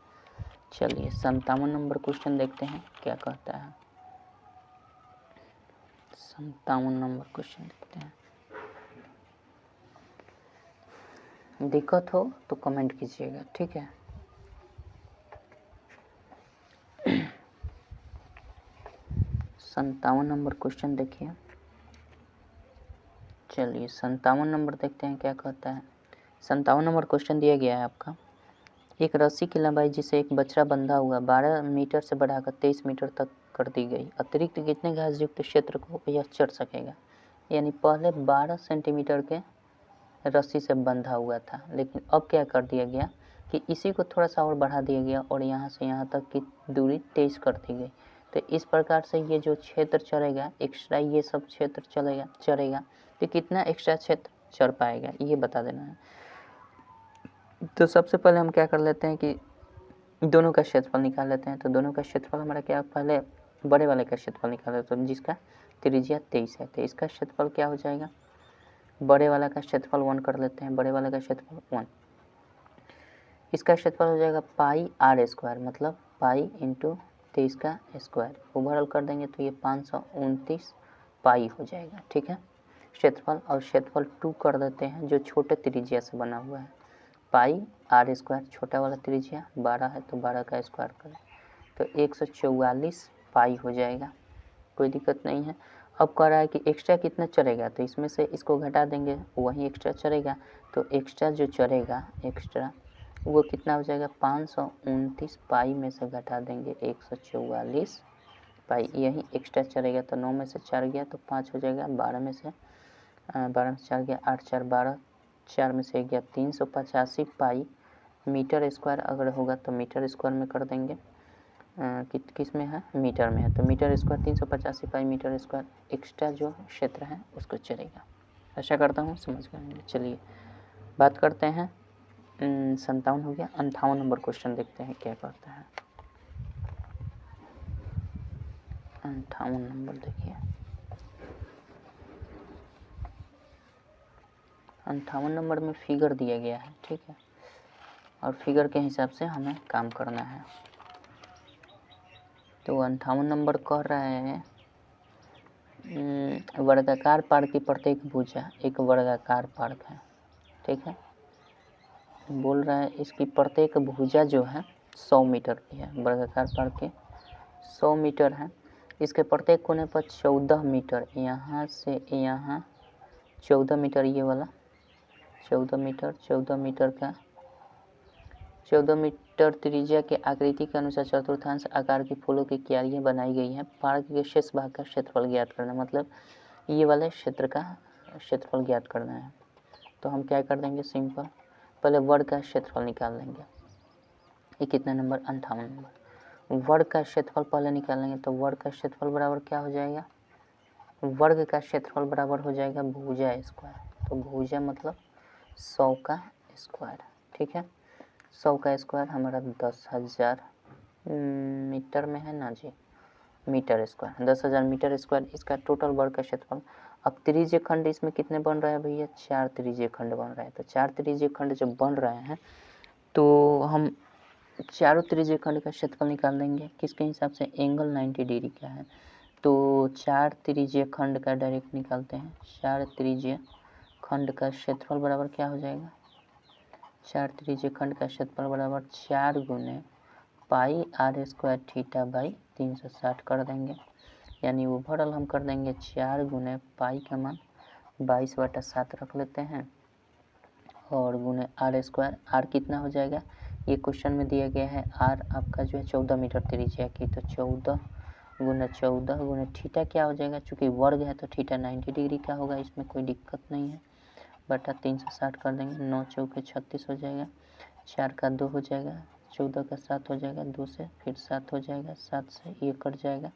चलिए 57 नंबर क्वेश्चन देखते हैं क्या कहता है। 57 नंबर क्वेश्चन देखते हैं, दिक्कत हो तो कमेंट कीजिएगा, ठीक है। संतावन नंबर क्वेश्चन देखिए। चलिए 57 नंबर देखते हैं क्या कहता है। 57 नंबर क्वेश्चन दिया गया है आपका, एक रस्सी की लंबाई जिसे एक बछड़ा बंधा हुआ 12 मीटर से बढ़ाकर 23 मीटर तक कर दी गई, अतिरिक्त कितने घास युक्त क्षेत्र को यह चढ़ सकेगा। यानी पहले 12 सेंटीमीटर के रस्सी से बंधा हुआ था, लेकिन अब क्या कर दिया गया कि इसी को थोड़ा सा और बढ़ा दिया गया और यहाँ से यहाँ तक की दूरी 23 कर दी गई। तो इस प्रकार से ये जो क्षेत्र चढ़ेगा एक्स्ट्रा, ये सब क्षेत्र चढ़ेगा तो कितना एक्स्ट्रा क्षेत्र चढ़ पाएगा ये बता देना है। तो सबसे पहले हम क्या कर लेते हैं कि दोनों का क्षेत्रफल निकाल लेते हैं। तो दोनों का क्षेत्रफल हमारा क्या, पहले बड़े वाले का क्षेत्रफल निकाल लेते हैं, जिसका त्रिज्या 23 है, तो इसका क्षेत्रफल क्या हो जाएगा, बड़े वाला का क्षेत्रफल 1 कर लेते हैं, बड़े वाले का क्षेत्रफल 1, इसका क्षेत्रफल हो जाएगा पाई आर स्क्वायर, मतलब पाई इंटू 23 का स्क्वायर, ओवरऑल कर देंगे तो ये 529 पाई हो जाएगा, ठीक है क्षेत्रफल। और क्षेत्रफल 2 कर देते हैं जो छोटे त्रिज्या से बना हुआ है, पाई आर स्क्वायर, छोटा वाला त्रिज्या 12 है तो 12 का स्क्वायर करें तो 144 पाई हो जाएगा, कोई दिक्कत नहीं है। अब कह रहा है कि एक्स्ट्रा कितना चढ़ेगा, तो इसमें से इसको घटा देंगे, वहीं एक्स्ट्रा चढ़ेगा, तो एक्स्ट्रा जो चढ़ेगा एक्स्ट्रा वो कितना हो जाएगा, 529 पाई में से घटा देंगे 144 पाई, यही एक्स्ट्रा चढ़ेगा, तो 9 में से 4 गया तो 5 हो जाएगा, 12 में से 4 गया 8 4 12, 4 में से 1 गया 385 पाई मीटर स्क्वायर अगर होगा तो मीटर स्क्वायर में कर देंगे, किस में है, मीटर में है, तो metre square 385 pi metre square extra जो क्षेत्र है उसको चलेगा। आशा करता हूँ समझ गए। चलिए बात करते हैं 57 हो गया, 58 नंबर क्वेश्चन देखते हैं क्या कहता है। 58 नंबर देखिए, 58 नंबर में फिगर दिया गया है, ठीक है, और फिगर के हिसाब से हमें काम करना है। तो 58 नंबर कह रहे हैं वर्गाकार पार्क की प्रत्येक भुजा एक वर्गाकार पार्क है, ठीक है, बोल रहा है इसकी प्रत्येक भुजा जो है 100 मीटर की है, वर्गाकार पार्क के 100 मीटर है, इसके प्रत्येक कोने पर 14 मीटर, यहाँ से यहाँ 14 मीटर ये वाला 14 मीटर त्रिज्या के आकृति के अनुसार चतुर्थांश आकार की फूलों की क्यारियां बनाई गई हैं। पार्क के शेष भाग का क्षेत्रफल ज्ञात करना, मतलब ये वाले क्षेत्र का क्षेत्रफल ज्ञात करना है। तो हम क्या कर देंगे, सिंपल पहले वर्ग का क्षेत्रफल निकाल लेंगे। ये कितना नंबर, 58 नंबर। वर्ग का क्षेत्रफल पहले निकालेंगे तो वर्ग का क्षेत्रफल बराबर क्या हो जाएगा, वर्ग का क्षेत्रफल बराबर हो जाएगा भुजा स्क्वायर। तो भुजा मतलब 100 का स्क्वायर, ठीक है। 100 का स्क्वायर हमारा 10,000 मीटर में है ना जी, मीटर स्क्वायर, 10,000 मीटर स्क्वायर इसका टोटल वर्ग का क्षेत्रफल। अब त्रिज्य खंड इसमें कितने बन रहे हैं भैया, 4 त्रिज्य खंड बन रहे हैं। तो 4 त्रिज्य खंड जब बन रहे हैं तो हम चारों त्रिज्य खंड का क्षेत्रफल निकाल देंगे। किसके हिसाब से, एंगल 90 डिग्री का है। तो 4 त्रिज्य खंड का डायरेक्ट निकालते हैं। 4 त्रिज्य खंड का क्षेत्रफल बराबर क्या हो जाएगा, 4 त्रिज्य खंड का क्षेत्रफल बराबर 4 गुने पाई आर स्क्वायर थीटा बाई 360 कर देंगे। यानी ओवरऑल हम कर देंगे 4 गुने पाई का मान 22/7 रख लेते हैं और गुने आर स्क्वायर। आर कितना हो जाएगा, ये क्वेश्चन में दिया गया है आर आपका जो है 14 मीटर त्रिज्या की। तो 14 गुने थीटा क्या हो जाएगा, चूँकि वर्ग है तो थीटा 90 डिग्री का होगा, इसमें कोई दिक्कत नहीं है। बटा 360 कर देंगे, 9 चौके 36 हो जाएगा, 4 का 2 हो जाएगा, 14 का 7 हो जाएगा, 2 से फिर 7 हो जाएगा, 7 से ये कट जाएगा,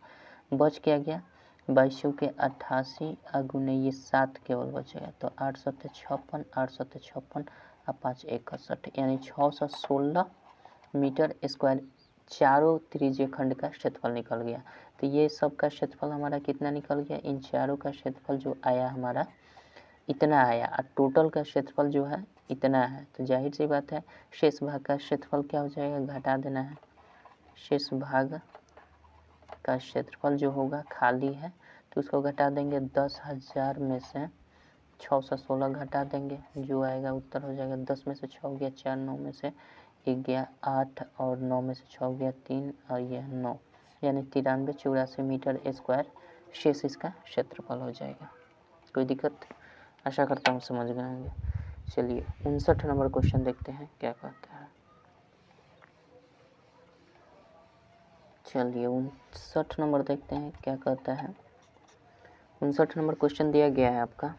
बच क्या गया 22 चौके 88 गुने ये 7 केवल बचेगा। तो 8 सत्ते 56, 8 सत्ते 56 और 5 61, यानी 616 मीटर स्क्वायर चारों त्रिज्य खंड का क्षेत्रफल निकल गया। तो ये सब का क्षेत्रफल हमारा कितना निकल गया, इन चारों का क्षेत्रफल जो आया हमारा इतना आया और टोटल का क्षेत्रफल जो है इतना है। तो जाहिर सी बात है शेष भाग का क्षेत्रफल क्या हो जाएगा, घटा देना है। शेष भाग का क्षेत्रफल जो होगा खाली है तो उसको घटा देंगे, 10,000 में से 616 घटा देंगे, जो आएगा उत्तर हो जाएगा 10 में से 6 गया 4, 9 में से 1 गया 8 और 9 में से 6 गया 3 और यह 9, यानी 9384 मीटर स्क्वायर शेष इसका क्षेत्रफल हो जाएगा। कोई दिक्कत, आशा करता हूँ समझ गए होंगे। चलिए 59 नंबर क्वेश्चन देखते हैं क्या कहता है। चलिए 59 नंबर देखते हैं क्या कहता है। 59 नंबर क्वेश्चन दिया गया है आपका,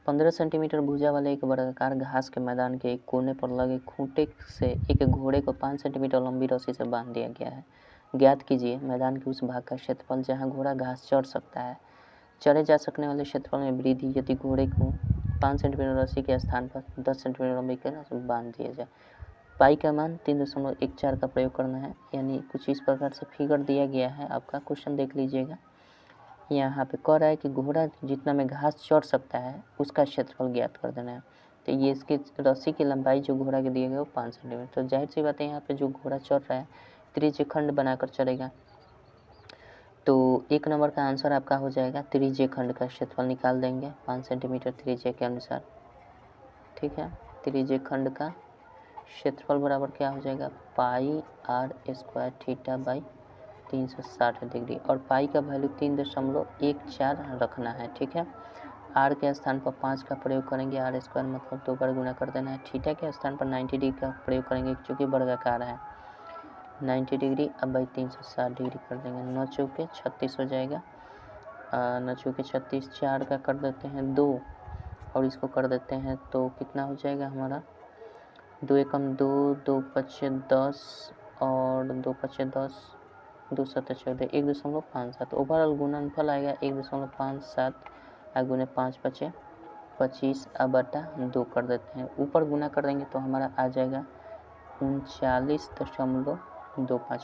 15 सेंटीमीटर भुजा वाले एक वर्गाकार घास के मैदान के एक कोने पर लगे खूंटे से एक घोड़े को 5 सेंटीमीटर लंबी रस्सी से बांध दिया गया है। ज्ञात कीजिए मैदान के उस भाग का क्षेत्रफल जहां घोड़ा घास चढ़ सकता है। चढ़े जा सकने वाले क्षेत्रफल में वृद्धि यदि घोड़े को 5 सेंटीमीटर रस्सी के स्थान पर 10 सेंटीमीटर लंबी के बांध दिया जाए। पाई का मान 3.14 का प्रयोग करना है। यानी कुछ इस प्रकार से फिगर दिया गया है आपका, क्वेश्चन देख लीजिएगा। यहाँ पे कह रहा है कि घोड़ा जितना में घास चढ़ सकता है उसका क्षेत्रफल ज्ञात कर देना है। तो ये इसकी रस्सी की लंबाई जो घोड़ा के दिए गए वो 5 सेंटीमीटर। तो जाहिर सी बात है यहाँ पे जो घोड़ा चढ़ रहा है त्रिज्य खंड बनाकर चढ़ेगा। तो 1 नंबर का आंसर आपका हो जाएगा, त्रिज्य खंड का क्षेत्रफल निकाल देंगे 5 सेंटीमीटर त्रिज्या के अनुसार, ठीक है। त्रिज्य खंड का क्षेत्रफल बराबर क्या हो जाएगा, pi r square theta by 360 degree, और पाई का वैल्यू 3.14 रखना है, ठीक है। आर के स्थान पर 5 का प्रयोग करेंगे, आर स्क्वायर मतलब 2 बार गुना कर देना है। थीटा के स्थान पर 90 डिग्री का प्रयोग करेंगे क्योंकि वर्गाकार है, 90 डिग्री अब बाई 360 डिग्री कर देंगे, 9 चौके 36 हो जाएगा, 9 चौके 36, 4 का कर देते हैं 2 और इसको कर देते हैं तो कितना हो जाएगा हमारा, 2 एकम 2, 2 पचे 10 और 2 पचे 10, 2 सत्ते 14, 1.57। ओवरऑल गुणनफल आएगा 1.57 गुने 5 पचे 25 बटा 2 कर देते हैं। ऊपर गुना कर देंगे तो हमारा आ जाएगा 39.25।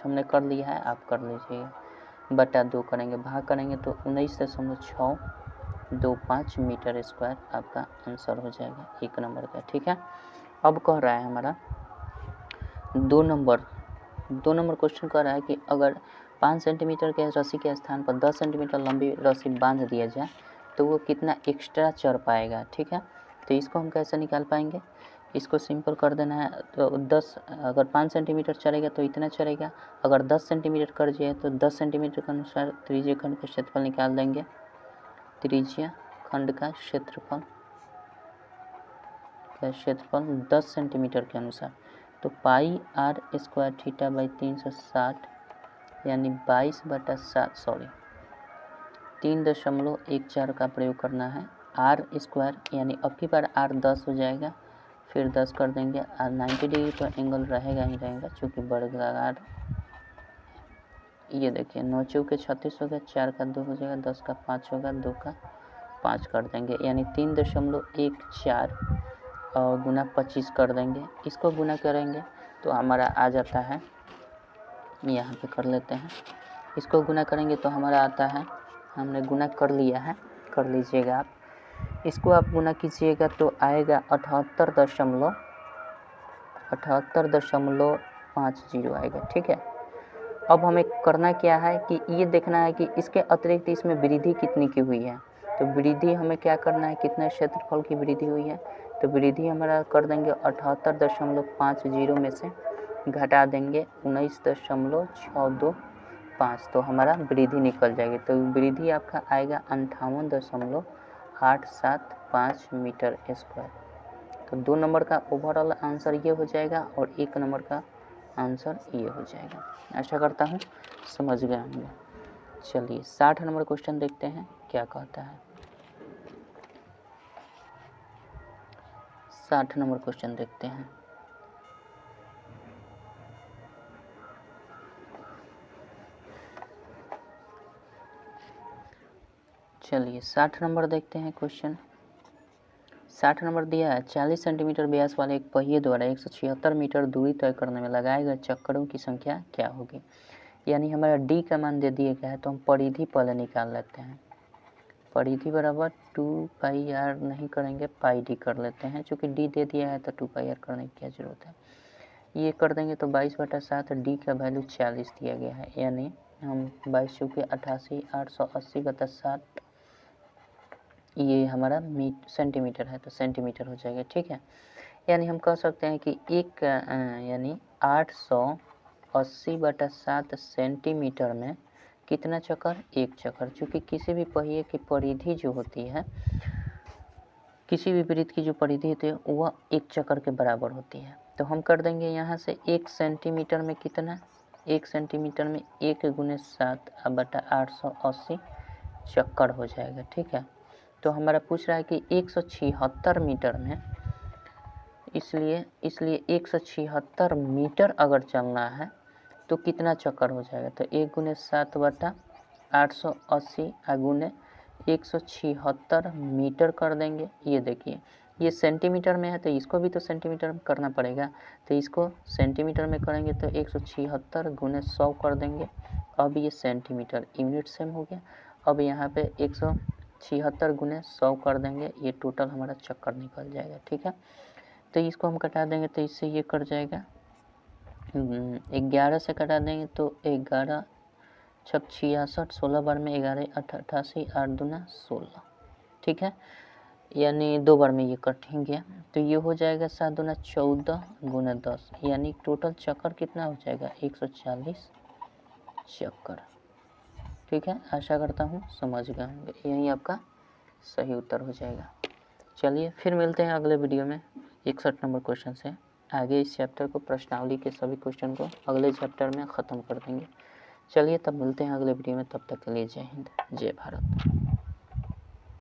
हमने कर लिया है, आप कर लीजिएगा। बटा 2 करेंगे, भाग करेंगे तो 19.625 मीटर स्क्वायर आपका आंसर हो जाएगा 1 नंबर का, ठीक है। अब कह रहा है हमारा 2 नंबर क्वेश्चन कह रहा है कि अगर 5 सेंटीमीटर के रस्सी के स्थान पर 10 सेंटीमीटर लंबी रस्सी बांध दिया जाए तो वो कितना एक्स्ट्रा चढ़ पाएगा, ठीक है। तो इसको हम कैसे निकाल पाएंगे, इसको सिंपल कर देना है। तो 10 अगर 5 सेंटीमीटर चढ़ेगा तो इतना चढ़ेगा, अगर 10 सेंटीमीटर कर जाए तो 10 सेंटीमीटर के अनुसार त्रिज्य खंड का क्षेत्रफल निकाल देंगे। त्रिज्य खंड का क्षेत्रफल का क्षेत्रफल 10 सेंटीमीटर के अनुसार, तो पाई आर स्क्वायर थीटा बाई 360 यानी 3.14 का प्रयोग करना है। आर स्क्वायर यानी अब की बार आर 10 हो जाएगा, फिर 10 कर देंगे। आर 90 डिग्री तो एंगल रहेगा ही रहेगा चूँकि वर्गाकार। ये देखिए 9 चौके 36 हो गया, 4 का 2 हो जाएगा, 10 का 5 होगा, 2 का 5 कर देंगे यानी 3.14 और गुना 25 कर देंगे। इसको गुना करेंगे तो हमारा आ जाता है, यहाँ पे कर लेते हैं, इसको गुना करेंगे तो हमारा आता है, हमने गुना कर लिया है, कर लीजिएगा आप। इसको आप गुना कीजिएगा तो आएगा 78.50 आएगा। ठीक है, अब हमें करना क्या है कि ये देखना है कि इसके अतिरिक्त इसमें वृद्धि कितनी की हुई है। तो वृद्धि हमें क्या करना है, कितने क्षेत्रफल की वृद्धि हुई है, तो वृद्धि हमारा कर देंगे 78.50 में से घटा देंगे 19.625, तो हमारा वृद्धि निकल जाएगी। तो वृद्धि आपका आएगा 58.875 मीटर स्क्वायर। तो 2 नंबर का ओवरऑल आंसर ये हो जाएगा और 1 नंबर का आंसर ये हो जाएगा। आशा करता हूँ समझ गए होंगे। चलिए 60 नंबर क्वेश्चन देखते हैं क्या कहता है। 60 नंबर क्वेश्चन देखते हैं। चलिए 60 नंबर देखते हैं क्वेश्चन। 60 नंबर दिया है 40 सेंटीमीटर व्यास वाले एक पहिए द्वारा 176 मीटर दूरी तय करने में लगाए गए चक्करों की संख्या क्या होगी। यानी हमारा डी का मान दे दिया गया है, तो हम परिधि पहले निकाल लेते हैं। परिधि बराबर 2 पाई आर नहीं करेंगे, पाई डी कर लेते हैं। चूँकि डी दे दिया है तो 2 पाई आर करने की क्या ज़रूरत है। ये कर देंगे तो 22/7, डी का वैल्यू 40 दिया गया है, यानी हम 22 चौके 88, 880/60, ये हमारा सेंटीमीटर है तो सेंटीमीटर हो जाएगा। ठीक है, यानी हम कह सकते हैं कि एक यानी 880/7 सेंटीमीटर में कितना चक्कर, एक चक्कर। चूँकि किसी भी पहिए की परिधि जो होती है, किसी भी वृत्त की जो परिधि होती है वह एक चक्कर के बराबर होती है। तो हम कर देंगे यहाँ से 1 सेंटीमीटर में कितना, 1 सेंटीमीटर में 1 गुने 7/880 चक्कर हो जाएगा। ठीक है, तो हमारा पूछ रहा है कि 176 मीटर में, इसलिए 176 मीटर अगर चलना है तो कितना चक्कर हो जाएगा। तो 1 गुने 7/880 गुने 176 मीटर कर देंगे। ये देखिए ये सेंटीमीटर में है तो इसको भी तो सेंटीमीटर में करना पड़ेगा, तो इसको सेंटीमीटर में करेंगे तो 176 गुने 100 कर देंगे। अब ये सेंटीमीटर यूनिट सेम हो गया। अब यहाँ पे 176 गुने 100 कर देंगे, ये टोटल हमारा चक्कर निकल जाएगा। ठीक है, तो इसको हम कटा देंगे तो इससे ये कट जाएगा, 11 से कटा देंगे तो 11 छक 66, 16 बार में 11 88, 8 दूना 16। ठीक है, यानी 2 बार में ये कट ही गया, तो ये हो जाएगा 7 दूना 14 गुना 10, यानी टोटल चक्कर कितना हो जाएगा 140 चक्कर। ठीक है, आशा करता हूँ समझ गए होंगे, यही आपका सही उत्तर हो जाएगा। चलिए फिर मिलते हैं अगले वीडियो में 61 नंबर क्वेश्चन से। आगे इस चैप्टर को, प्रश्नावली के सभी क्वेश्चन को अगले चैप्टर में ख़त्म कर देंगे। चलिए तब मिलते हैं अगले वीडियो में, तब तक के लिए जय हिंद, जय भारत।